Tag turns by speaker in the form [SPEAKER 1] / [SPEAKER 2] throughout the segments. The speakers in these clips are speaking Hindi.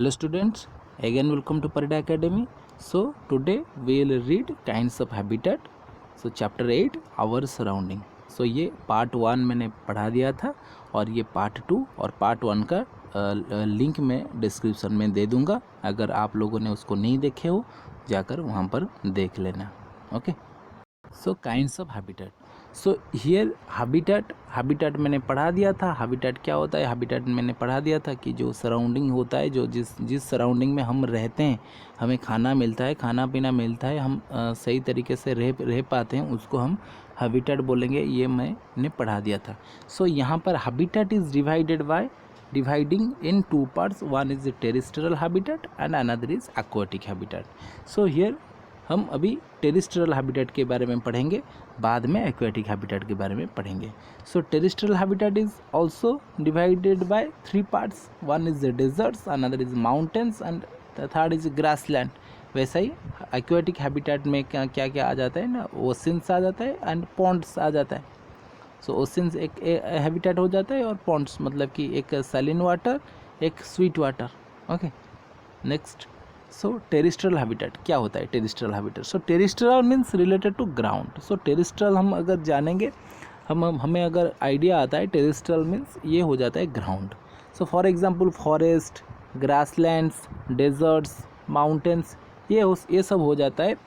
[SPEAKER 1] Hello students, again welcome to Parida Academy. So today we will read kinds of habitat. So chapter 8 our surrounding. So ये पार्ट 1 मैंने पढ़ा दिया था और ये पार्ट 2 और पार्ट 1 का लिंक मैं डिस्क्रिप्शन में दे दूंगा। अगर आप लोगों ने उसको नहीं देखे हो जाकर वहाँ पर देख लेना। Okay, so kinds of habitat. So here habitat मैंने पढ़ा दिया था। हैबिटेट क्या होता है? हैबिटेट मैंने पढ़ा दिया था कि जो सराउंडिंग होता है, जो जिस सराउंडिंग में हम रहते हैं, हमें खाना मिलता है, खाना पीना मिलता है, हम सही तरीके से रह पाते हैं, उसको हम हैबिटेट बोलेंगे। ये मैंने पढ़ा दिया था। सो यहाँ पर habitat is dividing in two parts. One is terrestrial habitat and another is aquatic habitat. So here हम अभी टेरेस्ट्रियल हैबिटेट के बारे में पढ़ेंगे, बाद में एक्वेटिक हैबिटेट के बारे में पढ़ेंगे। So terrestrial habitat is also divided by 3 parts. One is the deserts, another is mountains and the third is grassland. वैसा ही एक्वेटिक हैबिटेट में क्या क्या आ जाता है ना, ओशंस आ जाता है एंड पॉन्ड्स आ जाता है। सो ओशंस एक हैबिटेट हो जाता है और पॉन्ड्स मतलब कि एक सैलिन वाटर, एक sweet water. Okay, next. So terrestrial habitat क्या होता है? Terrestrial habitat, so terrestrial means related to ground. So terrestrial हम अगर जानेंगे, हमें अगर आइडिया आता है, टेरेस्ट्रियल मीन्स ये हो जाता है ground. So for example forest, grasslands, deserts, mountains, ये सब हो जाता है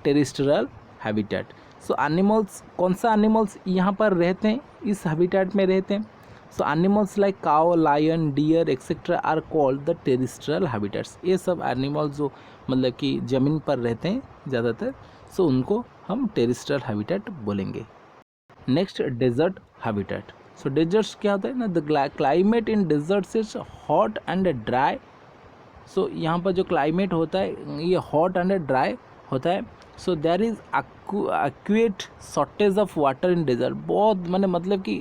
[SPEAKER 1] टेरेस्ट्रियल हैबिटेट। सो एनिमल्स, कौन सा एनिमल्स यहाँ पर रहते हैं, इस हैबिटेट में रहते हैं? So animals like cow, lion, deer etcetera are called the terrestrial habitats. ये सब एनिमल्स जो मतलब कि ज़मीन पर रहते हैं ज़्यादातर, सो उनको हम टेरेस्ट्रियल हैबिटेट बोलेंगे। Next, desert habitat. So deserts क्या होता है ना, the climate in deserts is hot and dry. So यहाँ पर जो क्लाइमेट होता है ये हॉट एंड ड्राई होता है। So there is acute shortage of water in desert. बहुत मतलब कि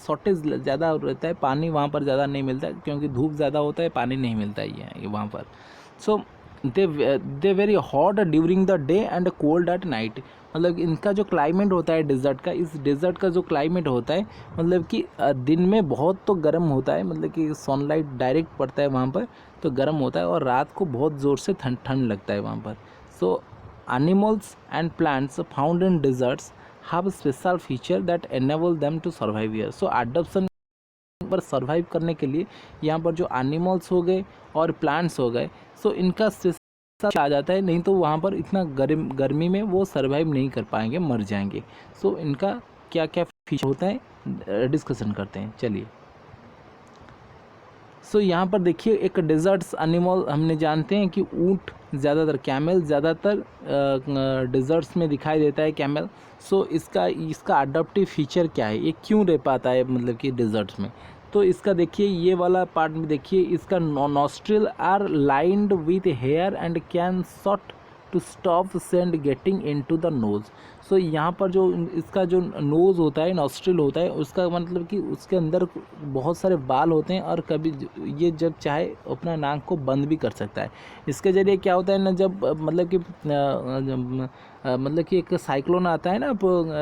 [SPEAKER 1] शॉर्टेज ज़्यादा रहता है, पानी वहाँ पर ज़्यादा नहीं मिलता है क्योंकि धूप ज़्यादा होता है, पानी नहीं मिलता है ये वहाँ पर। So they very hot during the day and cold at night. मतलब इनका जो क्लाइमेट होता है डेजर्ट का, इस डेजर्ट का जो क्लाइमेट होता है मतलब कि दिन में बहुत तो गर्म होता है, मतलब कि सनलाइट डायरेक्ट पड़ता है वहाँ पर तो गर्म होता है, और रात को बहुत ज़ोर से ठंड लगता है वहाँ पर। सो animals and plants found in deserts have a special feature that enable them to survive here. So adaptation पर सर्वाइव करने के लिए यहाँ पर जो एनिमल्स हो गए और प्लांट्स हो गए, सो इनका स्पेशल आ जाता है, नहीं तो वहाँ पर इतना गर्मी में वो सर्वाइव नहीं कर पाएंगे, मर जाएंगे। सो इनका क्या क्या फीचर होता है डिस्कशन करते हैं, चलिए। सो यहाँ पर देखिए, एक डेजर्ट्स एनिमल हमने जानते हैं कि ऊँट ज़्यादातर, कैमल ज़्यादातर डेजर्ट्स में दिखाई देता है, कैमल। सो इसका अडॉप्टिव फीचर क्या है, ये क्यों रह पाता है मतलब कि डेजर्ट्स में? तो इसका देखिए, ये वाला पार्ट में देखिए, इसका nostril are lined with hair and can shut to stop sand getting into the nose. So यहाँ पर जो इसका जो नोज़ होता है, नॉस्ट्रिल होता है, उसका मतलब कि उसके अंदर बहुत सारे बाल होते हैं और कभी ये जब चाहे अपना नाक को बंद भी कर सकता है। इसके ज़रिए क्या होता है ना, जब मतलब कि एक साइक्लोन आता है ना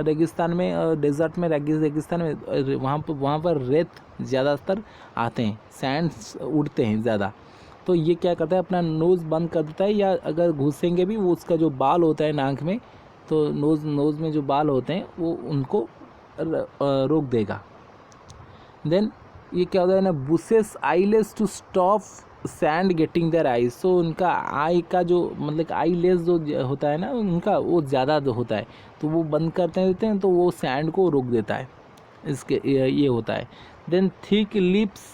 [SPEAKER 1] रेगिस्तान में, डेजर्ट में, रेगिस्तान में, वहाँ पर रेत ज़्यादातर आते हैं, सैंड्स उड़ते हैं ज़्यादा, तो ये क्या करता है, अपना नोज़ बंद कर देता है, या अगर घुसेंगे भी वो उसका जो बाल होता है नाक में, तो नोज़ में जो बाल होते हैं वो उनको रोक देगा। देन ये क्या होता है ना, bushy eyelashes to stop sand getting their eyes. So उनका आई का जो मतलब आईलेस जो होता है ना उनका, वो ज़्यादा होता है, तो वो बंद करते देते हैं, तो वो सैंड को रोक देता है, इसके ये होता है। Then thick lips,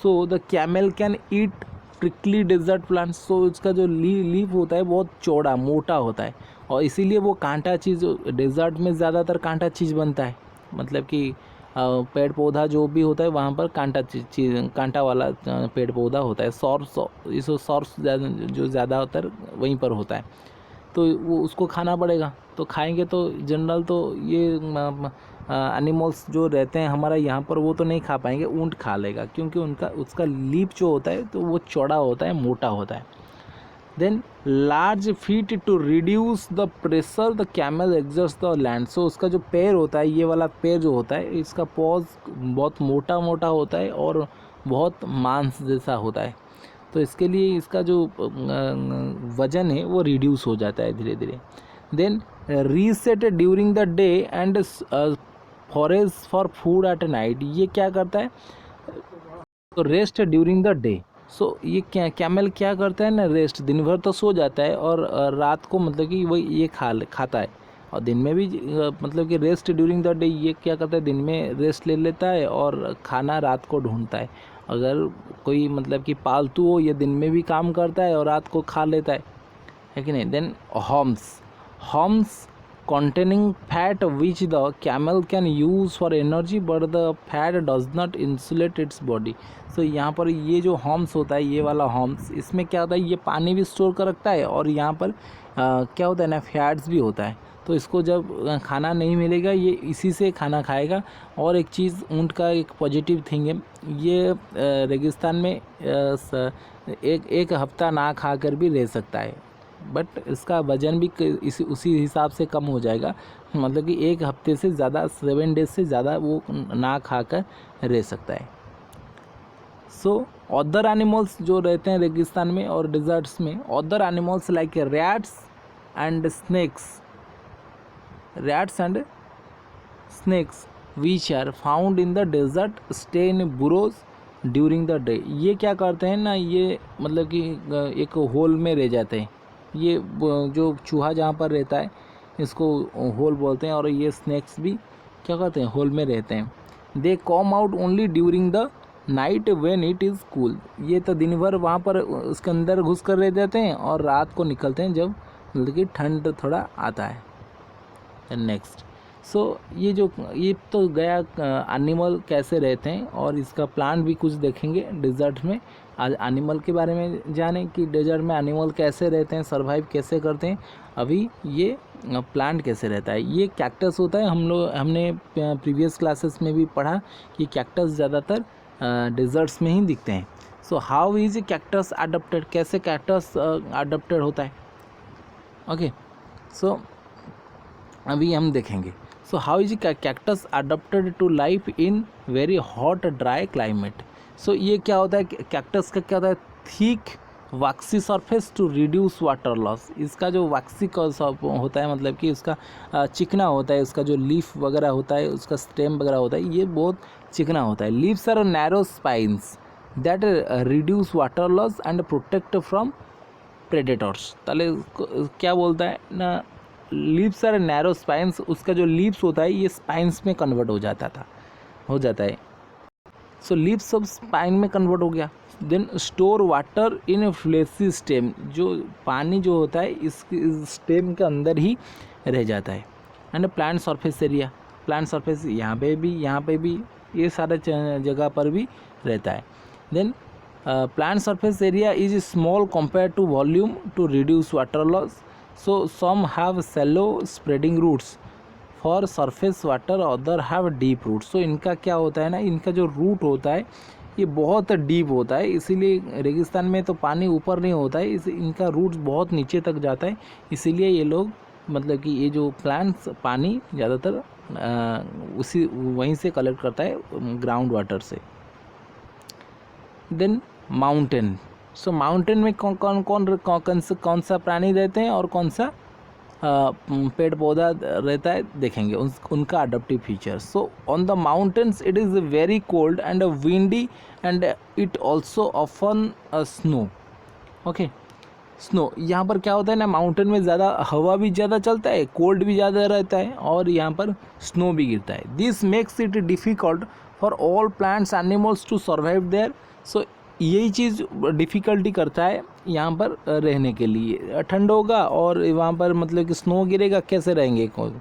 [SPEAKER 1] so the camel can eat prickly desert plant. So उसका जो लीफ होता है बहुत चौड़ा मोटा होता है, और इसीलिए वो कांटा चीज़, डेजर्ट में ज़्यादातर कांटा चीज़ बनता है, मतलब कि पेड़ पौधा जो भी होता है वहाँ पर कांटा वाला पेड़ पौधा होता है। सॉर्स जो ज़्यादातर वहीं पर होता है, तो वो उसको खाना पड़ेगा, तो खाएंगे तो जनरल तो ये एनिमल्स जो रहते हैं हमारा यहाँ पर वो तो नहीं खा पाएंगे, ऊँट खा लेगा, क्योंकि उसका लीफ जो होता है तो वो चौड़ा होता है, मोटा होता है। Then large feet to reduce the pressure the camel exhaust the land. So उसका जो पैर होता है, ये वाला पैर जो होता है, इसका पॉज बहुत मोटा होता है और बहुत मांस जैसा होता है। तो इसके लिए इसका जो वजन है वो रिड्यूस हो जाता है धीरे धीरे। Then rest during the day and forage for food at night, ये क्या करता है, तो rest during the day. So ये कैमल क्या करता है ना, रेस्ट, दिन भर तो सो जाता है और रात को मतलब कि वही ये खाता है, और दिन में भी मतलब कि रेस्ट ड्यूरिंग द डे, ये क्या करता है, दिन में रेस्ट ले लेता है और खाना रात को ढूंढता है। अगर कोई मतलब कि पालतू हो, ये दिन में भी काम करता है और रात को खा लेता है कि नहीं। देन हॉर्म्स containing fat which the camel can use for energy but the fat does not insulate its body। so यहाँ पर ये जो हॉर्म्स होता है, ये वाला हॉर्म्स, इसमें क्या होता है, ये पानी भी स्टोर कर रखता है और यहाँ पर क्या होता है ना, फैट्स भी होता है। तो इसको जब खाना नहीं मिलेगा, ये इसी से खाना खाएगा। और एक चीज़ ऊँट का एक पॉजिटिव थिंग है, ये रेगिस्तान में एक हफ्ता ना खा कर भी रह सकता है, बट इसका वज़न भी उसी हिसाब से कम हो जाएगा, मतलब कि एक हफ्ते से ज़्यादा, 7 डेज से ज़्यादा वो ना खाकर रह सकता है। सो अदर एनिमल्स जो रहते हैं रेगिस्तान में और डिज़र्ट्स में, other animals like rats and snakes which are found in the desert stay in burrows during the day. ये क्या करते हैं ना, ये मतलब कि एक होल में रह जाते हैं। ये जो चूहा जहाँ पर रहता है इसको होल बोलते हैं, और ये स्नेक्स भी क्या करते हैं, होल में रहते हैं। They come out only during the night when it is cool. ये तो दिन भर वहाँ पर उसके अंदर घुस कर रह जाते हैं और रात को निकलते हैं जब मतलब कि ठंड थोड़ा आता है। नेक्स्ट, सो ये तो गया एनिमल कैसे रहते हैं, और इसका प्लांट भी कुछ देखेंगे डिज़र्ट में। आज एनिमल के बारे में जाने कि डेजर्ट में एनिमल कैसे रहते हैं, सर्वाइव कैसे करते हैं। अभी ये प्लांट कैसे रहता है, ये कैक्टस होता है। हमने प्रीवियस क्लासेस में भी पढ़ा कि कैक्टस ज़्यादातर डेजर्ट्स में ही दिखते हैं। So how is cactus adopted, कैसे कैक्टस अडॉप्टेड होता है। ओके, सो अभी हम देखेंगे। So how is cactus adopted to life in very hot dry climate. So ये क्या होता है, कैक्टस का क्या होता है, thick waxy surface to reduce water loss. इसका जो वैक्सी होता है, मतलब कि उसका चिकना होता है, उसका जो लीफ वगैरह होता है, उसका स्टेम वगैरह होता है, ये बहुत चिकना होता है। Leaves are narrow spines that reduce water loss and protect from predators. ताले क्या बोलता है ना, लीव्स आर नैरो स्पाइन्स, उसका जो लीव्स होता है ये स्पाइन्स में कन्वर्ट हो जाता है। सो लीव्स सब स्पाइन में कन्वर्ट हो गया। Then store water in fleshy stem, जो पानी जो होता है इस स्टेम के अंदर ही रह जाता है। And plant surface area, plant surface यहाँ पे भी ये सारे जगह पर भी रहता है। Then plant surface area is small compare to volume to reduce water loss. So some have shallow spreading roots for surface water, other have deep root. So इनका क्या होता है ना, इनका जो रूट होता है ये बहुत डीप होता है, इसीलिए रेगिस्तान में तो पानी ऊपर नहीं होता है, इनका रूट बहुत नीचे तक जाता है। इसीलिए ये लोग मतलब कि ये जो प्लांट्स पानी ज़्यादातर वहीं से कलेक्ट करता है, ग्राउंड वाटर से। Then mountain. सो माउंटेन में कौन सा प्राणी रहते हैं और कौन सा पेड़ पौधा रहता है, देखेंगे उनका adoptive feature. So on the mountains it is very cold and windy and it also often snow. Okay, snow, यहाँ पर क्या होता है ना, माउंटेन में ज़्यादा हवा भी ज़्यादा चलता है, कोल्ड भी ज़्यादा रहता है और यहाँ पर स्नो भी गिरता है। This makes it difficult for all plants animals to survive there. So यही चीज़ डिफ़िकल्टी करता है यहाँ पर रहने के लिए। ठंड होगा और वहाँ पर मतलब कि स्नो गिरेगा, कैसे रहेंगे कौन।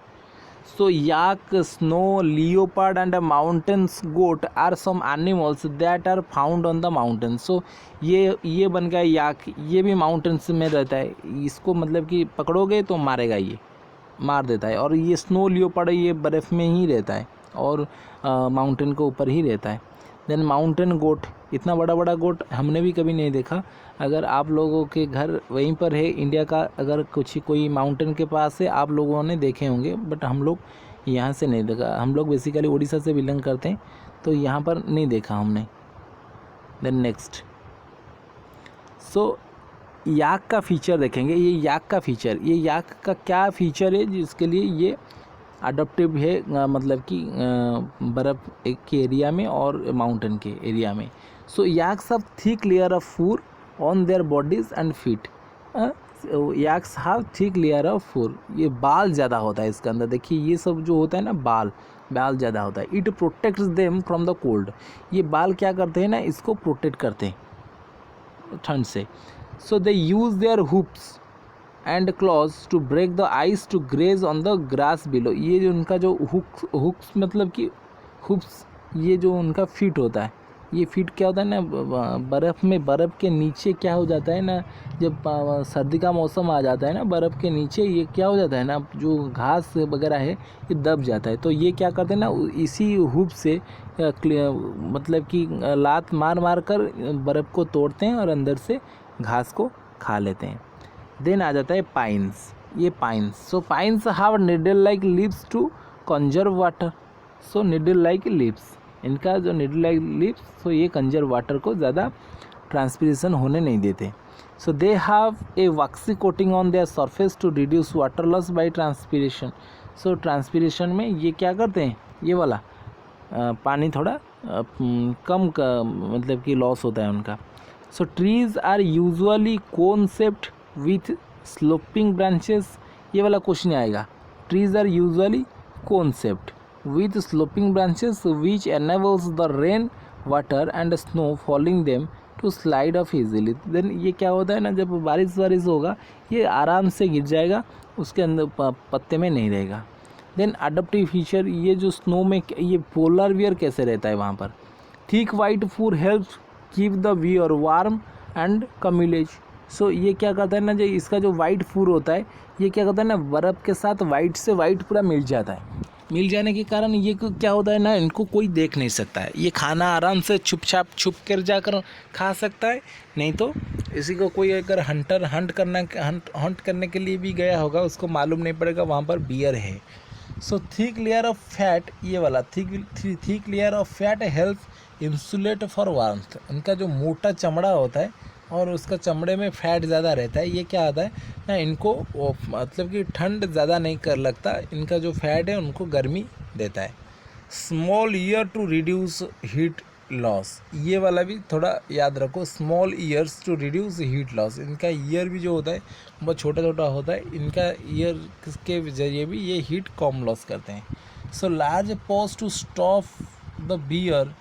[SPEAKER 1] So yak, snow, leopard and mountains goat are some animals that are found on the mountain. So ये बन गया याक, ये भी माउंटेन्स में रहता है, इसको मतलब कि पकड़ोगे तो मारेगा, ये मार देता है। और ये स्नो लियोपार्ड ये बर्फ़ में ही रहता है और माउंटेन के ऊपर ही रहता है। देन माउंटेन गोट, इतना बड़ा बड़ा गोट हमने भी कभी नहीं देखा। अगर आप लोगों के घर वहीं पर है इंडिया का, अगर कोई माउंटेन के पास है, आप लोगों ने देखे होंगे, बट हम लोग यहाँ से नहीं देखा। हम लोग बेसिकली उड़ीसा से बिलोंग करते हैं, तो यहाँ पर नहीं देखा हमने। देन नेक्स्ट, सो याक का फीचर देखेंगे, ये याक का फीचर, ये याक का क्या फीचर है जिसके लिए ये अडोप्टिव है, मतलब कि बर्फ़ एक के एरिया में और माउंटेन के एरिया में। So yaks have thick layer of fur on their bodies and feet. Yaks have thick layer of fur, ये बाल ज़्यादा होता है इसके अंदर, देखिए ये सब जो होता है ना बाल ज़्यादा होता है। It protects them from the cold, ये बाल क्या करते हैं ना, इसको प्रोटेक्ट करते हैं ठंड से। So they use their hooves and claws to break the ice to graze on the grass below. ये जो उनका जो हुक्स मतलब कि हुप्स, ये जो उनका फीट होता है, ये फीट क्या होता है ना, बर्फ़ में, बर्फ़ के नीचे क्या हो जाता है ना, जब सर्दी का मौसम आ जाता है ना, बर्फ़ के नीचे ये क्या हो जाता है ना, जो घास वगैरह है ये दब जाता है। तो ये क्या करते हैं ना, इसी हुप से मतलब कि लात मार मार कर बर्फ़ को तोड़ते हैं और अंदर से घास को खा लेते हैं। देन आ जाता है पाइन्स, ये pines. So pines have needle like leaves to conserve water. So needle like leaves, इनका जो निडल लाइक लीव्स, सो ये कंजर्व वाटर को ज़्यादा ट्रांसपिरेशन होने नहीं देते। So they have a waxy coating on their surface to reduce water loss by transpiration. So transpiration में ये क्या करते हैं, ये वाला पानी थोड़ा कम का मतलब कि लॉस होता है उनका। So trees are usually cone shaped with sloping branches, ये वाला क्वेश्चन आएगा। Trees are usually cone shaped with sloping branches which enables the rain water and snow falling them to slide off easily। then ये क्या होता है ना, जब बारिश होगा ये आराम से गिर जाएगा, उसके अंदर पत्ते में नहीं रहेगा। देन अडप्टिव फीचर, ये जो स्नो में ये पोलर वियर कैसे रहता है वहाँ पर। Thick white fur helps keep the bear warm and camouflage. So ये क्या करता है ना, जो इसका जो वाइट फूर होता है ये क्या करता है ना, बर्फ़ के साथ वाइट से वाइट पूरा मिल जाता है। मिल जाने के कारण ये क्या होता है ना, इनको कोई देख नहीं सकता है, ये खाना आराम से छुप कर जाकर खा सकता है। नहीं तो इसी को कोई अगर हंट करने के लिए भी गया होगा, उसको मालूम नहीं पड़ेगा वहाँ पर बियर है। So thick layer of fat, ये वाला thick layer of fat help insulate for warmth. इनका जो मोटा चमड़ा होता है और उसका चमड़े में फैट ज़्यादा रहता है, ये क्या होता है ना, इनको मतलब कि ठंड ज़्यादा नहीं कर लगता, इनका जो फैट है उनको गर्मी देता है। Small ear to reduce heat loss, ये वाला भी थोड़ा याद रखो, small ears to reduce heat loss. इनका ईयर भी जो होता है बहुत छोटा होता है, इनका ईयर के जरिए भी ये हीट कम लॉस करते हैं। So large paws to stop the bear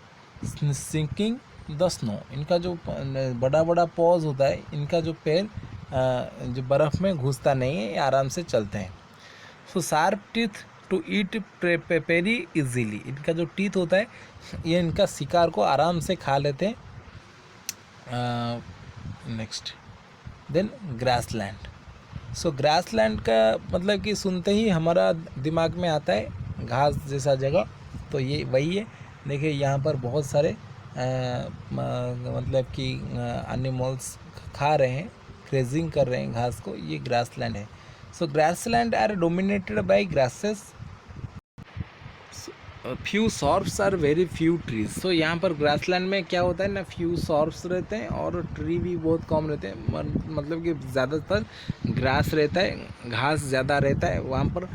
[SPEAKER 1] sinking the snow, इनका जो बड़ा पॉज होता है, इनका जो पैर जो बर्फ़ में घुसता नहीं है, आराम से चलते हैं। So sharp teeth to eat prey easily, इनका जो टीथ होता है ये इनका शिकार को आराम से खा लेते हैं। Next then grassland. So grassland का मतलब कि सुनते ही हमारा दिमाग में आता है घास जैसा जगह, तो ये वही है। देखिए यहाँ पर बहुत सारे मतलब कि एनिमल्स खा रहे हैं, ग्रेजिंग कर रहे हैं घास को, ये ग्रासलैंड है। So grassland are dominated by grasses, few shrubs or very few trees. So यहाँ पर ग्रासलैंड में क्या होता है ना, फ्यू सॉर्ब्स रहते हैं और ट्री भी बहुत कम रहते हैं, मतलब कि ज़्यादातर ग्रास रहता है, घास ज़्यादा रहता है वहाँ पर।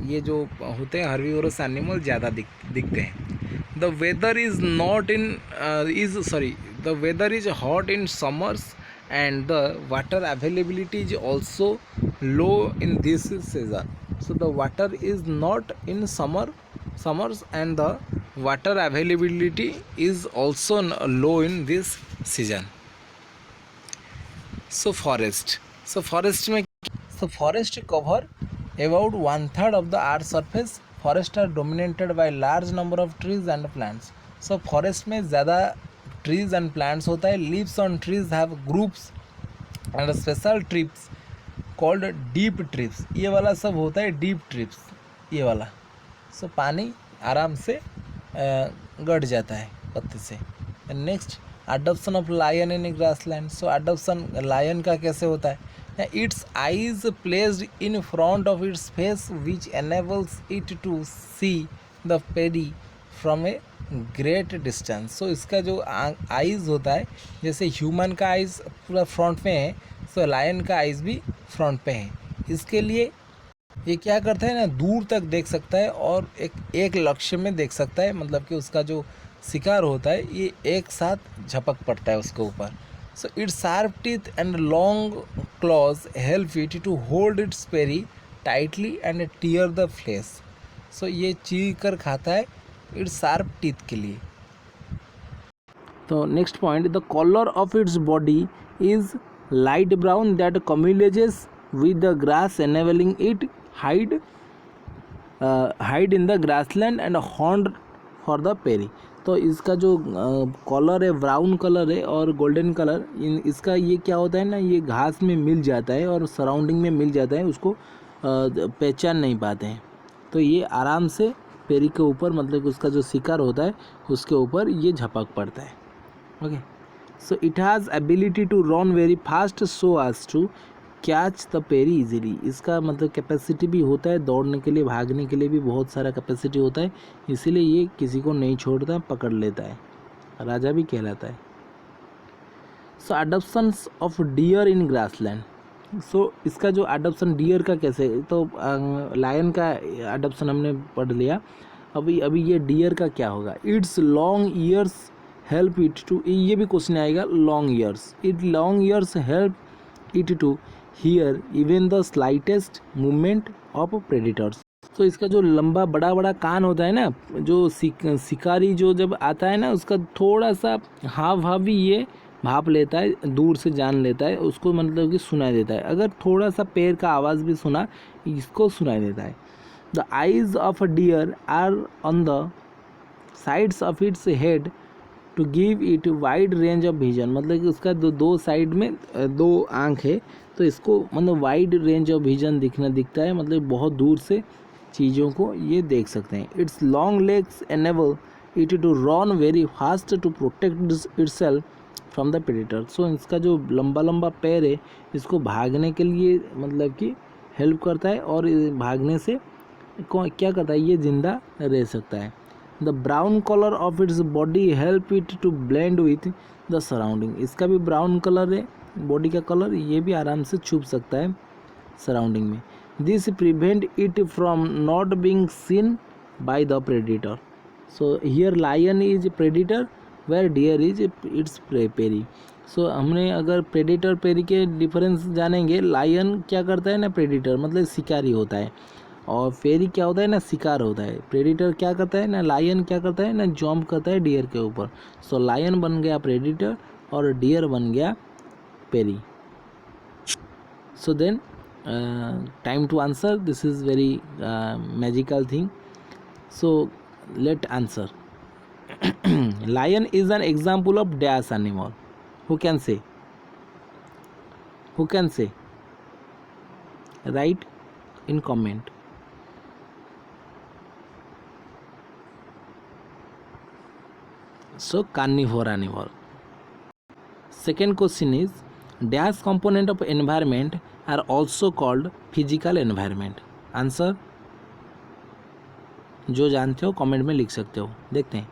[SPEAKER 1] ये जो होते हैं हर्बीवोरस एनिमल ज़्यादा दिखते हैं। The weather is not in the weather is hot in summers and the water availability is also low in this season. So the water is not in summers and the water availability is also low in this season. So forest cover about 1/3 of the earth's surface. Forest are dominated by large number of trees and plants. So forest में ज़्यादा ट्रीज एंड प्लांट्स होता है। Leaves on trees have groups and special trips called deep trips, ये वाला सब होता है डीप ट्रिप्स, ये वाला। सो पानी आराम से गड़ जाता है पत्ते से। Next adoption of lion in grassland. So adoption lion का कैसे होता है, its eyes placed in front of its face which enables it to see the prey from a great distance. So इसका जो आइज़ होता है, जैसे ह्यूमन का आइज़ पूरा फ्रंट में है, सो लायन का आइज़ भी फ्रंट पे है। इसके लिए ये क्या करता है ना, दूर तक देख सकता है और एक लक्ष्य में देख सकता है, मतलब कि उसका जो शिकार होता है ये एक साथ झपक पड़ता है उसके ऊपर। So its sharp teeth and long claws help it to hold its prey tightly and tear the flesh. So ये चीर कर खाता है इट्स शार्प टीथ के लिए। तो next point, the colour of its body is light brown that camouflages with the grass enabling it hide in the grassland and hunt for the prey। तो इसका जो कलर है ब्राउन कलर है और गोल्डन कलर, इसका ये क्या होता है ना, ये घास में मिल जाता है और सराउंडिंग में मिल जाता है, उसको पहचान नहीं पाते हैं। तो ये आराम से पेरी के ऊपर, मतलब उसका जो शिकार होता है उसके ऊपर ये झपक पड़ता है। Okay, so it has ability to run very fast so as to catch the prey easily. इसका मतलब कैपेसिटी भी होता है दौड़ने के लिए, भागने के लिए भी बहुत सारा कैपेसिटी होता है, इसीलिए ये किसी को नहीं छोड़ता, पकड़ लेता है, राजा भी कहलाता है। So adoptions of deer in grassland. So इसका जो अडॉप्शन डियर का कैसे, तो लायन का अडॉप्शन हमने पढ़ लिया, अभी ये डियर का क्या होगा। Its long ears help it to, ये भी क्वेश्चन आएगा, long ears, long ears help it to hear even the slightest movement of predators. तो इसका जो लंबा बड़ा बड़ा कान होता है ना, जो शिकारी जो जब आता है ना, उसका थोड़ा सा हाव भाव भी ये भाप लेता है, दूर से जान लेता है, उसको मतलब कि सुनाई देता है। अगर थोड़ा सा पैर का आवाज़ भी सुना, इसको सुनाई देता है। The eyes of a deer are on the sides of its head to give it wide range of vision. मतलब कि उसका दो साइड में दो आँख है, तो इसको मतलब वाइड रेंज ऑफ विजन दिखता है, मतलब बहुत दूर से चीज़ों को ये देख सकते हैं। Its long legs enable it to run very fast to protect itself from the predator. So इसका जो लंबा लंबा पैर है, इसको भागने के लिए मतलब कि हेल्प करता है, और भागने से क्या करता है, ये जिंदा रह सकता है। The brown colour of its body help it to blend with the surrounding. इसका भी ब्राउन कलर है बॉडी का कलर, ये भी आराम से छुप सकता है सराउंडिंग में। This prevent it from not being seen by the predator. So here lion is predator where deer is its prey. सो हमने अगर प्रेडिटर पेरी के डिफरेंस जानेंगे, लायन क्या करता है ना, प्रेडिटर मतलब शिकारी होता है, और पेरी क्या होता है ना, शिकार होता है। प्रेडिटर क्या करता है ना, लायन क्या करता है ना, जंप करता है डियर के ऊपर। सो लायन बन गया प्रेडिटर और डियर बन गया peri. So then time to answer, this is very magical thing. So let answer. Lion is an example of dash animal. Who can say? Who can say? Write in comment. So carnivore animal. Second question is, dash component of environment are also called physical environment. Answer जो जानते हो कमेंट में लिख सकते हो। देखते हैं,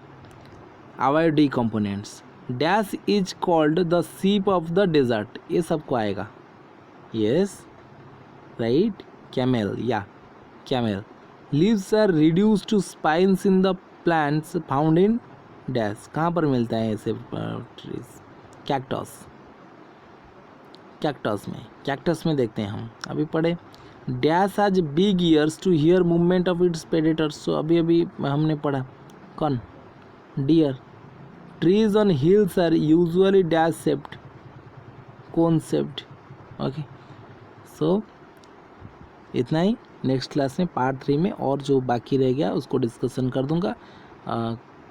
[SPEAKER 1] our D components. Dash is called the ship of the desert, ये सबको आएगा। यस राइट, कैमेल या camel. Leaves are reduced to spines in the plants found in dash, कहाँ पर मिलता है ऐसे ट्रीज? कैक्टस, कैक्टस में देखते हैं हम, अभी पढ़े। Dash has big ears to hear movement of its predators. So अभी हमने पढ़ा, कौन? Deer. Trees on hills are usually dash shaped, cone shaped. Okay, so इतना ही। नेक्स्ट क्लास में पार्ट 3 में और जो बाकी रह गया उसको डिस्कशन कर दूंगा।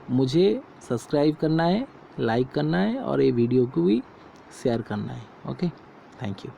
[SPEAKER 1] मुझे सब्सक्राइब करना है, लाइक करना है, और ये वीडियो को भी शेयर करना है। Okay, thank you.